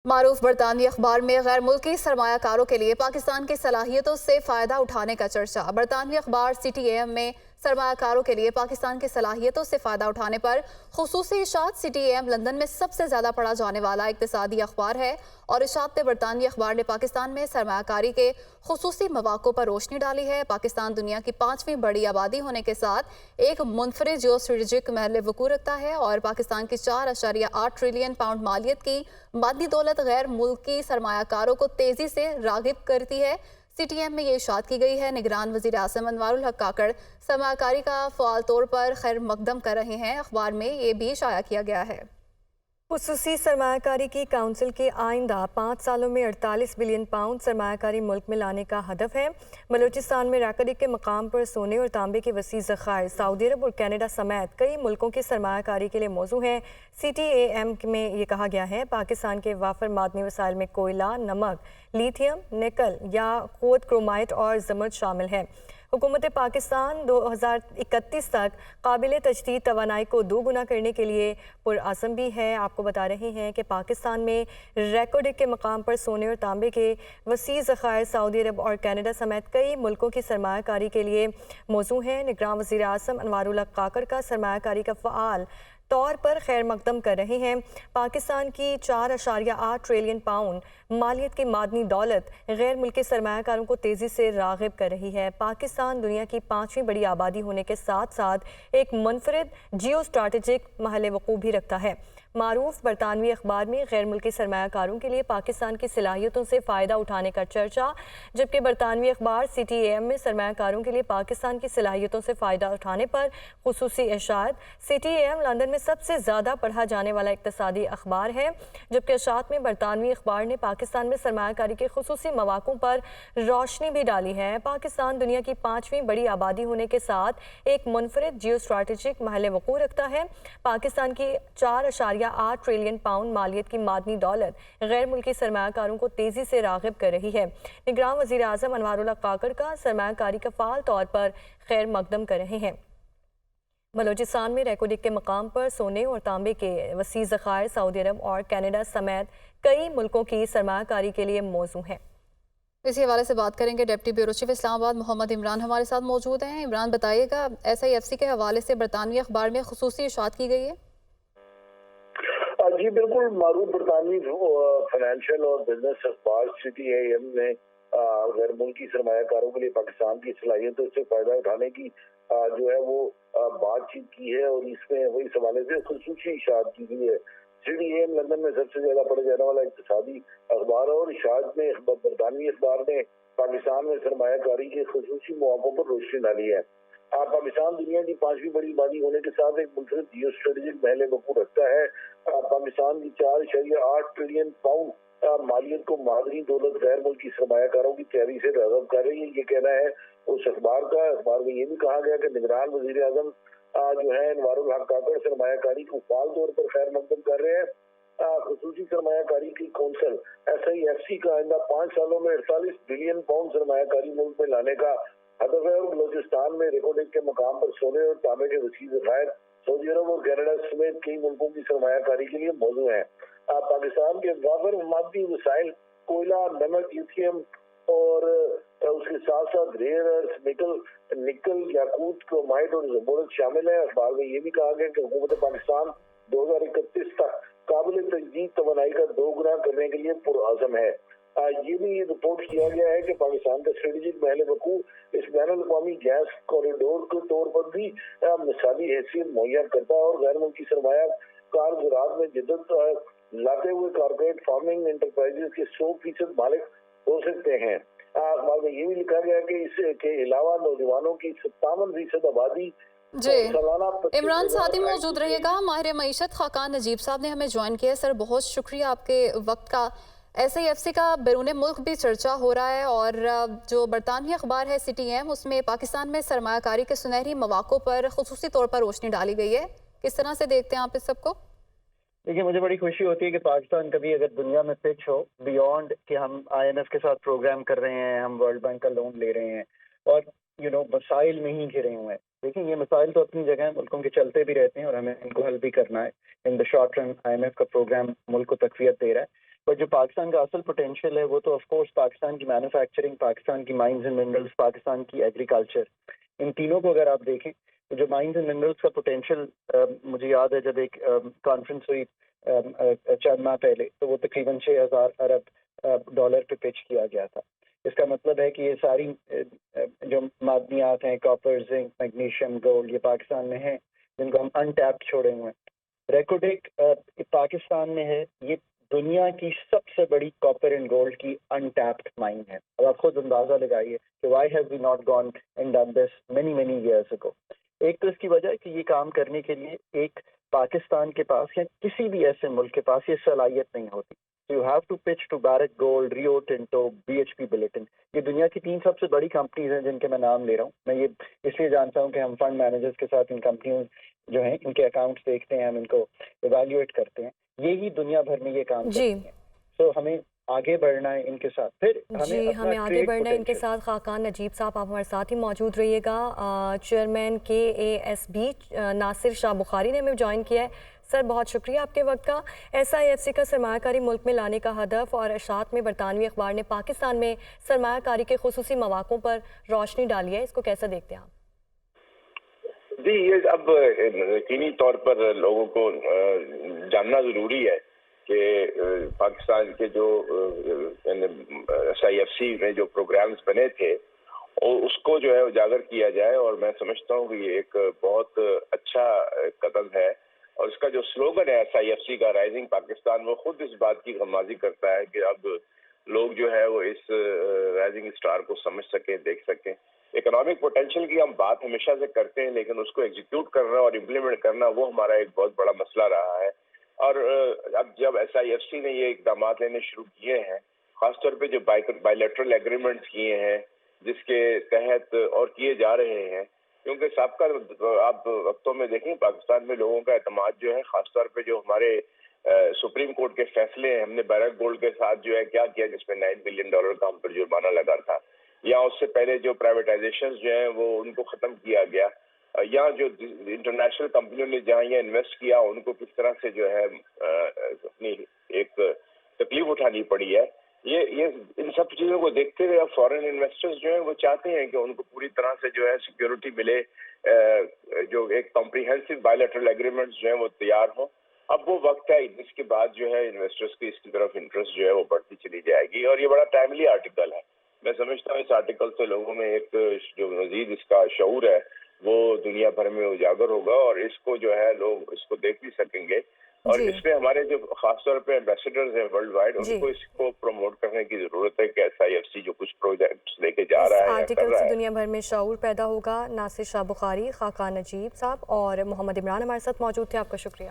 معروف برطانوی اخبار میں غیر ملکی سرمایہ کاروں کے لیے پاکستان کی صلاحیتوں سے فائدہ اٹھانے کا چرچا۔ برطانوی اخبار سی ٹی اے ایم میں سرمایہ کاروں کے لیے پاکستان کی صلاحیتوں سے فائدہ اٹھانے پر خصوصی اشاعت۔ C T A M London میں سب سے زیادہ پڑھا جانے والا اقتصادی اخبار ہے اور اشاعت برطانوی اخبار نے پاکستان میں سرمایہ کاری کے خصوصی مواقع پر روشنی ڈالی ہے۔ پاکستان دنیا کی 5ویں بڑی آبادی ہونے کے ساتھ ایک منفرد جیو اسٹریٹجک محل وقوع رکھتا ہے اور پاکستان کی 4.8 ٹریلین پاؤنڈ مالیت کی مادی دولت غیر ملکی سرمایہ کاروں کو تیزی سے راغب کرتی ہے۔ سی ٹی ایم میں یہ اشاعت کی گئی ہے۔ نگران وزیر اعظم انوار الحق کاکڑ سرمایہ کاری کا فعال طور پر خیر مقدم کر رہے ہیں۔ اخبار میں یہ بھی شائع کیا گیا ہے۔ خصوصی سرمایہ کاری کی کونسل کے آئندہ 5 سالوں میں 48 بلین پاؤنڈ سرمایہ کاری ملک میں لانے کا ہدف ہے۔ بلوچستان میں ریکارڈ کے مقام پر سونے اور تانبے کے وسیع ذخائر سعودی عرب اور کینیڈا سمیت کئی ملکوں کی سرمایہ کاری کے لیے موزوں ہیں۔ سی ٹی اے ایم میں یہ کہا گیا ہے پاکستان کے وافر معدنی وسائل میں کوئلہ، نمک، لیتھیم، نکل یا قوت کرومائٹ اور زمرد شامل ہے۔ حکومت پاکستان 2031 تک قابل تجدید توانائی کو 2 گنا کرنے کے لیے پرعزم بھی ہے۔ آپ کو بتا رہے ہیں کہ پاکستان میں ریکارڈ کے مقام پر سونے اور تانبے کے وسیع ذخائر سعودی عرب اور کینیڈا سمیت کئی ملکوں کی سرمایہ کاری کے لیے موزوں ہیں۔ نگراں وزیر اعظم انوار الحق کاکڑ کا سرمایہ کاری کا فعال طور پر خیر مقدم کر رہے ہیں۔ پاکستان کی 4.8 ٹریلین پاؤنڈ مالیت کی معدنی دولت غیر ملکی سرمایہ کاروں کو تیزی سے راغب کر رہی ہے۔ پاکستان دنیا کی 5ویں بڑی آبادی ہونے کے ساتھ ساتھ ایک منفرد جیو اسٹریٹجک محل وقوع بھی رکھتا ہے۔ معروف برطانوی اخبار میں غیر ملکی سرمایہ کاروں کے لیے پاکستان کی صلاحیتوں سے فائدہ اٹھانے کا چرچا، جبکہ برطانوی اخبار سی ٹی اے ایم میں سرمایہ کاروں کے لیے پاکستان کی صلاحیتوں سے فائدہ اٹھانے پر خصوصی اشاعت۔ C T A M London میں سب سے زیادہ پڑھا جانے والا اقتصادی اخبار ہے، جبکہ اشاعت میں برطانوی اخبار نے پاکستان میں سرمایہ کاری کے خصوصی مواقع پر روشنی بھی ڈالی ہے۔ پاکستان دنیا کی 5ویں بڑی آبادی ہونے کے ساتھ ایک منفرد جیو اسٹریٹجک محل وقوع رکھتا ہے۔ پاکستان کی 4.8 ٹریلین پاؤنڈ مالیت کی معدنی دولت غیر ملکی سرمایہ کاروں کو تیزی سے راغب کر رہی ہے۔ نگراں وزیر اعظم انوار الحق کاکڑ کا سرمایہ کاری کا فعال طور پر خیر مقدم کر رہے ہیں۔ بلوچستان میں ریکارڈ کے مقام پر سونے اور تانبے کے وسیع ذخائر سعودی عرب اور کینیڈا سمیت کئی ملکوں کی سرمایہ کاری کے لیے موزوں ہیں۔ اسی حوالے سے بات کریں گے ڈپٹی بیورو چیف اسلام آباد محمد عمران ہمارے ساتھ موجود ہیں۔ عمران بتائیے گا ایس آئی ایف سی کے حوالے سے برطانوی اخبار میں خصوصی اشاعت کی گئی ہے؟ جی بالکل، معروف برطانوی فائنینشیل اور بزنس اخبار سی ٹی اے ایم نے غیر ملکی سرمایہ کاروں کے لیے پاکستان کی صلاحیتوں سے فائدہ اٹھانے کی جو ہے وہ بات چیت کی ہے اور اس میں وہی حوالے سے خصوصی اشاعت کی گئی ہے۔ C T A M London میں سب سے زیادہ پڑھا جانے والا اقتصادی اخبار ہے اور اشاعت میں برطانوی اخبار نے پاکستان میں سرمایہ کاری کے خصوصی مواقع پر روشنی ڈالی ہے۔ پاکستان دنیا کی 5ویں بڑی آبادی ہونے کے ساتھ ایک منفرد جیو اسٹریٹجک محل وقوع رکھتا ہے۔ پاکستان کی 4.8 ٹریلین پاؤنڈ مالیت کو معدنی دولت غیر ملکی سرمایہ کاروں کی تیاری سے راغب کر رہی ہے، یہ کہنا ہے اس اخبار کا۔ اخبار میں یہ بھی کہا گیا کہ نگران وزیر اعظم جو ہے انوار الحق کاکڑ سرمایہ کاری کو فعال طور پر خیر مقدم کر رہے ہیں۔ خصوصی سرمایہ کاری کی council S I F C کا آئندہ 5 سالوں میں 48 بلین پاؤنڈ سرمایہ کاری ملک میں لانے کا ہدف ہے اور بلوچستان میں ریکارڈ کے مقام پر سونے اور تانبے کے وسیع ذخائر سعودی عرب اور کینیڈا سمیت کئی ملکوں کی سرمایہ کاری کے لیے موزوں ہیں۔ پاکستان کے وافر معدنی وسائل کوئلہ، نمک، لیتھیم اور اس کے ساتھ ساتھ ریئر ارتھ، نکل، یاقوت، کرومائٹ اور زمرد شامل ہے۔ اخبار میں یہ بھی کہا گیا کہ حکومت پاکستان 2031 تک قابل تجدید توانائی کا 2 گنا کرنے کے لیے پرعزم ہے۔ یہ بھی رپورٹ کیا گیا ہے کہ پاکستان کا اسٹریٹجک محل وقوع اس بین الاقوامی گیس کوریڈور کے طور پر بھی مثالی حیثیت مہیا کرتا ہے اور غیر ملکی سرمایہ کار زراعت میں جدت لاتے ہوئے کارپوریٹ فارمنگ انٹرپرائزز کے 100% مالک ہو سکتے ہیں۔ اخبار میں یہ بھی لکھا گیا کہ اس کے علاوہ نوجوانوں کی 57% آبادی جی عمران ساتھ ہی موجود رہیے گا۔ ماہر معیشت خاقان نجیب صاحب نے ہمیں جوائن کیا ہے۔ سر بہت شکریہ آپ کے وقت کا۔ ایس آئی ایف سی کا بیرون ملک بھی چرچا ہو رہا ہے اور جو برطانوی اخبار ہے سی ٹی ایم اس میں پاکستان میں سرمایہ کاری کے سنہری مواقع پر خصوصی طور پر روشنی ڈالی گئی ہے۔ کس طرح سے دیکھتے ہیں آپ اس سب کو؟ دیکھیے مجھے بڑی خوشی ہوتی ہے کہ پاکستان کبھی اگر دنیا میں پچ ہو بیونڈ کہ ہم آئی ایم ایف کے ساتھ پروگرام کر رہے ہیں، ہم ورلڈ بینک کا لون لے رہے ہیں اور مسائل میں ہی گھرے ہوئے ہیں۔ دیکھیں یہ مسائل تو اپنی جگہ ملکوں کے چلتے بھی رہتے ہیں اور ہمیں ان کو حل بھی کرنا ہے۔ In the short run I M F کا پروگرام ملک کو تقویت دے رہا ہے، بٹ جو پاکستان کا اصل پوٹینشیل ہے وہ تو آف کورس پاکستان کی مینوفیکچرنگ، پاکستان کی مائنز اینڈ منرلس، پاکستان کی ایگریکلچر، ان تینوں کو اگر آپ دیکھیں تو جو مائنز اینڈ منرلس کا پوٹینشیل مجھے یاد ہے جب ایک کانفرنس ہوئی چند ماہ پہلے تو وہ تقریباً 6,000 ارب ڈالر پہ پچ کیا گیا تھا. اس کا مطلب ہے کہ یہ ساری جو معدنیات ہیں، کاپر، زنک، میگنیشیم، گولڈ، یہ پاکستان میں ہیں جن کو ہم ان ٹیپڈ چھوڑے ہوئے ہیں. ریکوڈیک پاکستان میں ہے، یہ دنیا کی سب سے بڑی کاپر اینڈ گولڈ کی ان ٹیپڈ مائن ہے. اب آپ خود اندازہ لگائیے کہ why have we not gone and done this many years ago. ایک تو اس کی وجہ ہے کہ یہ کام کرنے کے لیے ایک پاکستان کے پاس یا کسی بھی ایسے ملک کے پاس یہ صلاحیت نہیں ہوتی. You have to pitch to Barrick Gold, Rio Tinto, BHP Billiton. یہ دنیا کی 3 سب سے بڑی کمپنیز ہیں جن کے میں نام لے رہا ہوں. میں یہ اس لیے جانتا ہوں کہ ہم فنڈ مینیجرز کے ساتھ ان کمپنیوں جو ہیں ان کے اکاؤنٹس دیکھتے ہیں، ہم ان کو ایویلیویٹ کرتے ہیں. یہی دنیا بھر میں یہ کام کرتے ہیں. سو ہمیں آگے بڑھنا ہے ان کے ساتھ. پھر ہمیں آگے بڑھنا ہے ان کے ساتھ. خاقان نجیب صاحب آپ ہمارے ساتھ ہی موجود رہیے گا. چیئرمین KASB ناصر شاہ بخاری نے ہمیں جوائن کیا ہے. سر بہت شکریہ آپ کے وقت کا. SIFC کا سرمایہ کاری ملک میں لانے کا ہدف اور اشاعت میں برطانوی اخبار نے پاکستان میں سرمایہ کاری کے خصوصی مواقعوں پر روشنی ڈالی ہے، اس کو کیسا دیکھتے ہیں آپ؟ جی، یہ اب یقینی طور پر لوگوں کو جاننا ضروری ہے کہ پاکستان کے جو SIFC میں جو پروگرامز بنے تھے اس کو جو ہے اجاگر کیا جائے. اور میں سمجھتا ہوں کہ یہ ایک بہت اچھا قدم ہے. اور اس کا جو سلوگن ہے SIFC کا، رائزنگ پاکستان، وہ خود اس بات کی غمازی کرتا ہے کہ اب لوگ جو ہے وہ اس رائزنگ اسٹار کو سمجھ سکیں، دیکھ سکیں. اکنامک پوٹینشیل کی ہم بات ہمیشہ سے کرتے ہیں لیکن اس کو ایگزیکیوٹ کرنا اور امپلیمنٹ کرنا وہ ہمارا ایک بہت بڑا مسئلہ رہا ہے. اور اب جب SIFC نے یہ اقدامات لینے شروع کیے ہیں، خاص طور پہ جو بائیلیٹرل ایگریمنٹس کیے ہیں جس کے تحت اور کیے جا رہے ہیں، کیونکہ سابقہ آپ وقتوں میں دیکھیں پاکستان میں لوگوں کا اعتماد جو ہے، خاص طور پہ جو ہمارے سپریم کورٹ کے فیصلے ہیں، ہم نے بیرک گولڈ کے ساتھ جو ہے کیا کیا جس میں $9 بلین کا ہم پر جرمانہ لگا تھا، یا اس سے پہلے جو پرائیویٹائزیشن جو ہیں وہ ان کو ختم کیا گیا، یا جو انٹرنیشنل کمپنیوں نے جہاں یہ انویسٹ کیا ان کو کس طرح سے جو ہے اپنی ایک تکلیف اٹھانی پڑی ہے. یہ ان سب چیزوں کو دیکھتے ہوئے اب فورن انویسٹرز جو ہیں وہ چاہتے ہیں کہ ان کو پوری طرح سے جو ہے سیکیورٹی ملے، جو ایک کمپریہنسو بائیلیٹرل ایگریمنٹس جو ہیں وہ تیار ہوں. اب وہ وقت ہے جس کے بعد جو ہے انویسٹرز کی اس کی طرف انٹرسٹ جو ہے وہ بڑھتی چلی جائے گی. اور یہ بڑا ٹائملی آرٹیکل ہے. میں سمجھتا ہوں اس آرٹیکل سے لوگوں میں ایک جو مزید اس کا شعور ہے وہ دنیا بھر میں اجاگر ہوگا اور اس کو جو ہے لوگ اس کو دیکھ بھی سکیں گے. اور اس میں ہمارے جو خاص طور پہ ایمبیسیڈرز ہیں ورلڈ وائڈ، ان کو اس کو پروموٹ کرنے کی ضرورت ہے کہ SIFC جو کچھ پروجیکٹس لے کے جا رہا ہے، آرٹیکل سے دنیا بھر میں شعور پیدا ہوگا. ناصر شاہ بخاری، خاقان نجیب صاحب اور محمد عمران ہمارے ساتھ موجود تھے. آپ کا شکریہ.